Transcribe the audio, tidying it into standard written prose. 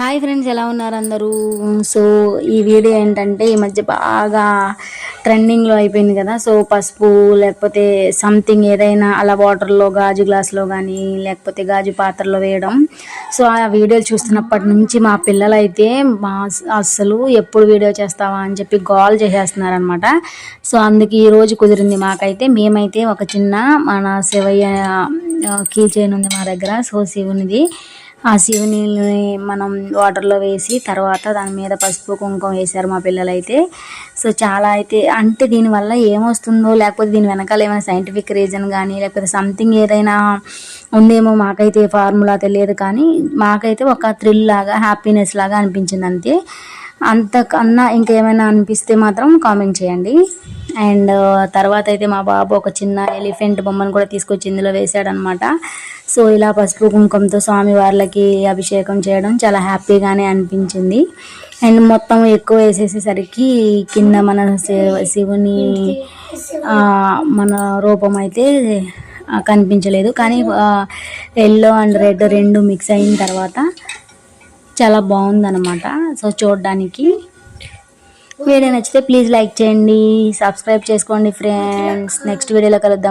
Hi friends, ఎలా ఉన్నారు అందరూ? సో ఈ వీడియో ఏంటంటే ఈ మధ్య బాగా ట్రెండింగ్లో అయిపోయింది కదా. సో పసుపు లేకపోతే సంథింగ్ ఏదైనా అలా వాటర్లో గాజు గ్లాస్లో కానీ లేకపోతే గాజు పాత్రలో వేయడం. సో ఆ వీడియోలు చూస్తున్నప్పటి నుంచి మా పిల్లలు అయితే అస్సలు ఎప్పుడు వీడియో చేస్తావా అని చెప్పి కాల్ చేసేస్తున్నారనమాట. సో అందుకే ఈరోజు కుదిరింది మాకైతే. మేమైతే ఒక చిన్న మన శివయ్య కీ చైన్ ఉంది మా దగ్గర. సో శివునిది, ఆ శివుని మనం వాటర్లో వేసి తర్వాత దాని మీద పసుపు కుంకుమ వేశారు మా పిల్లలైతే. సో చాలా అయితే అంటే దీనివల్ల ఏమొస్తుందో లేకపోతే దీని వెనకాల ఏమైనా సైంటిఫిక్ రీజన్ కానీ లేకపోతే సంథింగ్ ఏదైనా ఉందేమో మాకైతే ఫార్ములా తెలియదు, కానీ మాకైతే ఒక థ్రిల్ లాగా హ్యాపీనెస్ లాగా అనిపించింది అంతే. అంతకన్నా ఇంకేమైనా అనిపిస్తే మాత్రం కామెంట్ చేయండి. అండ్ తర్వాత అయితే మా బాబు ఒక చిన్న ఎలిఫెంట్ బొమ్మను కూడా తీసుకొచ్చి ఇందులో వేసాడనమాట. సో ఇలా పసుపు కుంకుమతో స్వామి వార్లకి అభిషేకం చేయడం చాలా హ్యాపీగానే అనిపించింది. అండ్ మొత్తం ఎక్కువ వేసేసేసరికి కింద మన శివుని మన రూపం అయితే కనిపించలేదు, కానీ ఎల్లో అండ్ రెడ్ రెండు మిక్స్ అయిన తర్వాత చాలా బాగుందన్నమాట. సో చూడడానికి వీడియో నచ్చితే ప్లీజ్ లైక్ చేయండి, సబ్స్క్రైబ్ చేసుకోండి ఫ్రెండ్స్. నెక్స్ట్ వీడియోలో కలుద్దాం.